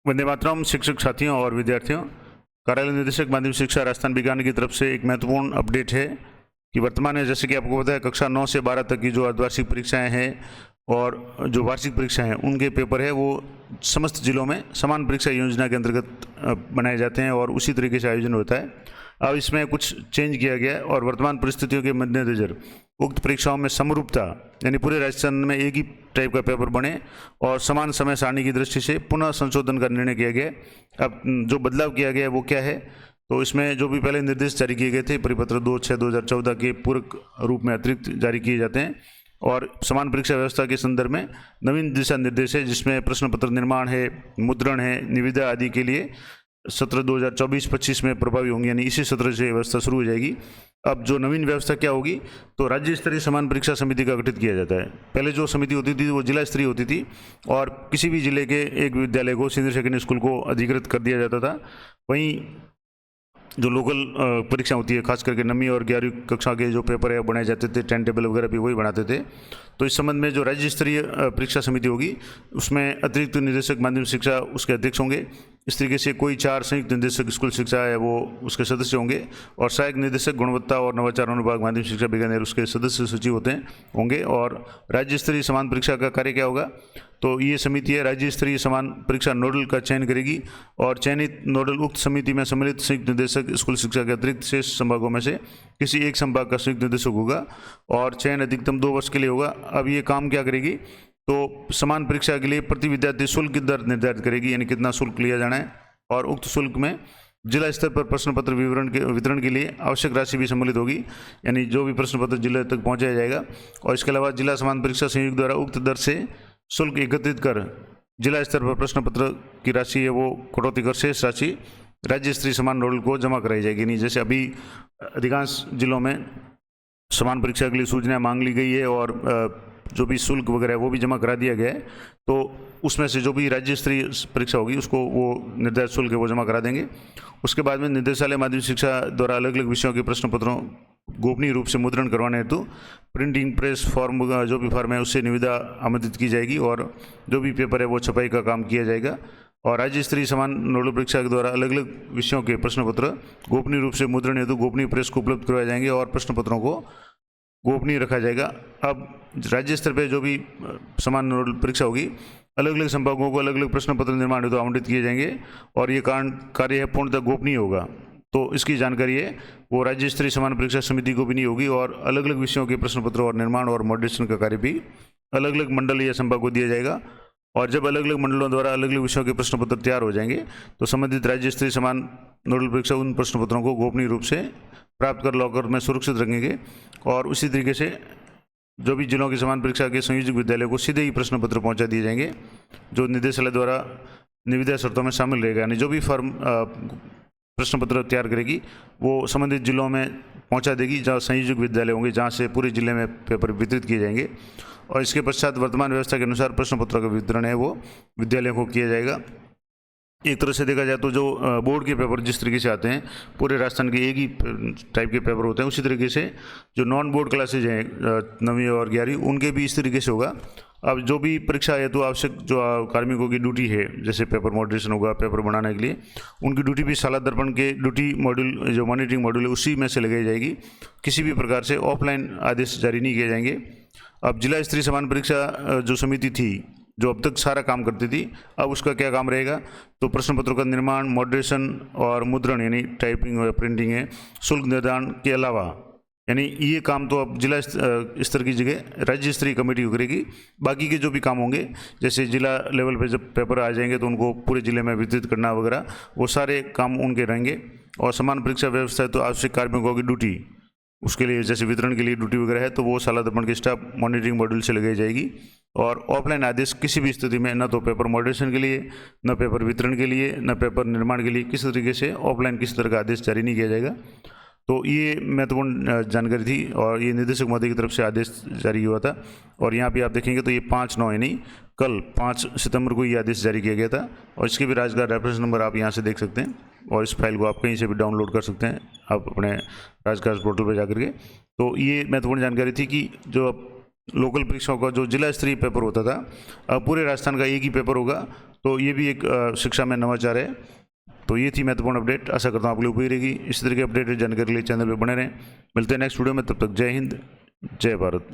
वंदे मातरम। शिक्षक साथियों और विद्यार्थियों, कार्यालय निदेशक माध्यमिक शिक्षा राजस्थान विज्ञान की तरफ से एक महत्वपूर्ण अपडेट है कि वर्तमान में जैसे कि आपको पता है कक्षा 9 से 12 तक की जो अर्धवार्षिक परीक्षाएं हैं और जो वार्षिक परीक्षाएं हैं उनके पेपर है वो समस्त जिलों में समान परीक्षा योजना के अंतर्गत बनाए जाते हैं और उसी तरीके से आयोजन होता है। अब इसमें कुछ चेंज किया गया है और वर्तमान परिस्थितियों के मद्देनजर उक्त परीक्षाओं में समरूपता यानी पूरे राजस्थान में एक ही टाइप का पेपर बने और समान समय सारणी की दृष्टि से पुनः संशोधन का निर्णय किया गया है। अब जो बदलाव किया गया है वो क्या है, तो इसमें जो भी पहले निर्देश जारी किए गए थे परिपत्र 2/6/2014 के पूरक रूप में अतिरिक्त जारी किए जाते हैं और समान परीक्षा व्यवस्था के संदर्भ में नवीन दिशा निर्देश है जिसमें प्रश्न पत्र निर्माण है, मुद्रण है, निविदा आदि के लिए सत्र 2024-25 में प्रभावी होंगी, यानी इसी सत्र से व्यवस्था शुरू हो जाएगी। अब जो नवीन व्यवस्था क्या होगी, तो राज्य स्तरीय समान परीक्षा समिति का गठित किया जाता है। पहले जो समिति होती थी वो जिला स्तरीय होती थी और किसी भी जिले के एक विद्यालय को सीनियर सेकेंडरी स्कूल को अधिकृत कर दिया जाता था। वहीं जो लोकल परीक्षा होती है खास करके 9वीं और 11वीं कक्षा के जो पेपर है बनाए जाते थे, टाइम टेबल वगैरह भी वही बनाते थे। तो इस संबंध में जो राज्य स्तरीय परीक्षा समिति होगी उसमें अतिरिक्त निदेशक माध्यमिक शिक्षा उसके अध्यक्ष होंगे। इस तरीके से कोई 4 संयुक्त निदेशक स्कूल शिक्षा है वो उसके सदस्य होंगे और सहायक निदेशक गुणवत्ता और नवाचार अनुभाग माध्यमिक शिक्षा विज्ञान उसके सदस्य सचिव होंगे। और राज्य स्तरीय समान परीक्षा का कार्य क्या होगा, तो ये समिति है राज्य स्तरीय समान परीक्षा नोडल का चयन करेगी और चयनित नोडल उक्त समिति में सम्मिलित संयुक्त निदेशक स्कूल शिक्षा के अतिरिक्त शेष संभागों में से किसी एक संभाग का संयुक्त निदेशक होगा और चयन अधिकतम 2 वर्ष के लिए होगा। अब ये काम क्या करेगी, तो समान परीक्षा के लिए प्रति विद्यार्थी शुल्क की दर निर्धारित करेगी, यानी कितना शुल्क लिया जाना है और उक्त शुल्क में जिला स्तर पर प्रश्न पत्र वितरण के लिए आवश्यक राशि भी सम्मिलित होगी, यानी जो भी प्रश्न पत्र जिले तक पहुंचाया जाएगा। और इसके अलावा जिला समान परीक्षा संयोग द्वारा उक्त दर से शुल्क एकत्रित कर जिला स्तर पर प्रश्न पत्र की राशि है वो कटौती कर शेष राशि राज्य स्तरीय समान नोडल को जमा कराई जाएगी। नहीं जैसे अभी अधिकांश जिलों में समान परीक्षा के लिए सूचना मांग ली गई है और जो भी शुल्क वगैरह है वो भी जमा करा दिया गया है, तो उसमें से जो भी राज्य स्तरीय परीक्षा होगी उसको वो निर्धारित शुल्क है वो जमा करा देंगे। उसके बाद में निदेशालय माध्यमिक शिक्षा द्वारा अलग अलग विषयों के प्रश्न पत्रों गोपनीय रूप से मुद्रण करवाने हेतु प्रिंटिंग प्रेस फॉर्म जो भी फॉर्म है उससे निविदा आमंत्रित की जाएगी और जो भी पेपर है वो छपाई का काम किया जाएगा। और राज्य स्तरीय समान नोडल परीक्षा के द्वारा अलग अलग विषयों के प्रश्न पत्र गोपनीय रूप से मुद्रण हेतु गोपनीय प्रेस को उपलब्ध करवाए जाएंगे और प्रश्न पत्रों को गोपनीय रखा जाएगा। अब राज्य स्तर पर जो भी समान नोडल परीक्षा होगी अलग अलग संभागों को अलग अलग प्रश्न पत्र निर्माण हेतु आवंटित किए जाएंगे और ये कार्य है पूर्णतः गोपनीय होगा। तो इसकी जानकारी है वो राज्य स्तरीय समान परीक्षा समिति को भी नहीं होगी और अलग अलग विषयों के प्रश्न पत्र और निर्माण और मॉडरेशन का कार्य भी अलग अलग मंडल या संभाग को दिया जाएगा। और जब अलग अलग मंडलों द्वारा अलग अलग विषयों के प्रश्न पत्र तैयार हो जाएंगे तो संबंधित राज्य स्तरीय समान नोडल परीक्षा उन प्रश्न पत्रों को गोपनीय रूप से प्राप्त कर लॉकर में सुरक्षित रखेंगे और उसी तरीके से जो भी जिलों की समान परीक्षा के संयोजक विद्यालय को सीधे ही प्रश्न पत्र पहुंचा दिए जाएंगे जो निदेशालय द्वारा निविदा शर्तों में शामिल रहेगा। यानी जो भी फर्म प्रश्न पत्र तैयार करेगी वो संबंधित जिलों में पहुंचा देगी जहाँ संयोजक विद्यालय होंगे जहाँ से पूरे जिले में पेपर वितरित किए जाएंगे और इसके पश्चात वर्तमान व्यवस्था के अनुसार प्रश्न पत्रों का वितरण है वो विद्यालयों को किया जाएगा। एक तरह से देखा जाए तो जो बोर्ड के पेपर जिस तरीके से आते हैं पूरे राजस्थान के एक ही टाइप के पेपर होते हैं उसी तरीके से जो नॉन बोर्ड क्लासेज हैं 9वीं और 11वीं उनके भी इस तरीके से होगा। अब जो भी परीक्षा हेतु आवश्यक जो कार्मिकों की ड्यूटी है जैसे पेपर मॉडरेशन होगा पेपर बनाने के लिए उनकी ड्यूटी भी शाला दर्पण के ड्यूटी मॉड्यूल जो मॉनिटरिंग मॉड्यूल है उसी में से लगाई जाएगी। किसी भी प्रकार से ऑफलाइन आदेश जारी नहीं किए जाएंगे। अब जिला स्तरीय समान परीक्षा जो समिति थी जो अब तक सारा काम करती थी अब उसका क्या काम रहेगा, तो प्रश्न पत्रों का निर्माण मॉडरेशन और मुद्रण यानी टाइपिंग या प्रिंटिंग है शुल्क निर्धारण के अलावा यानी ये काम तो अब जिला स्तर की जगह राज्य स्तरीय कमेटी करेगी। बाकी के जो भी काम होंगे जैसे जिला लेवल पे जब पेपर आ जाएंगे तो उनको पूरे जिले में वितरित करना वगैरह वो सारे काम उनके रहेंगे। और समान परीक्षा व्यवस्था है तो आवश्यक कार्मिकों की ड्यूटी उसके लिए जैसे वितरण के लिए ड्यूटी वगैरह है तो वो शाला दर्पण के स्टाफ मॉनिटरिंग मॉड्यूल से लगाई जाएगी। और ऑफलाइन आदेश किसी भी स्थिति में न तो पेपर मॉडरेशन के लिए न पेपर वितरण के लिए न पेपर निर्माण के लिए किसी तरीके से ऑफलाइन किसी तरह का आदेश जारी नहीं किया जाएगा। तो ये महत्वपूर्ण जानकारी थी और ये निदेशक महोदय की तरफ से आदेश जारी हुआ था। और यहाँ पे आप देखेंगे तो ये 5/9 यानी कल 5 सितंबर को ये आदेश जारी किया गया था और इसके भी राजगार रेफरेंस नंबर आप यहाँ से देख सकते हैं और इस फाइल को आप कहीं से भी डाउनलोड कर सकते हैं आप अपने राजगार पोर्टल पर जाकर के। तो ये महत्वपूर्ण जानकारी थी कि जो लोकल परीक्षाओं का जो जिला स्तरीय पेपर होता था, अब पूरे राजस्थान का एक ही पेपर होगा। तो ये भी एक शिक्षा में नवाचार है। तो ये थी महत्वपूर्ण अपडेट। आशा करता हूँ आप लोग उपयोगी रहेगी। इस तरह की अपडेटेड जानकारी के लिए चैनल पर बने रहें। मिलते हैं नेक्स्ट वीडियो में, तब तक जय हिंद, जय भारत।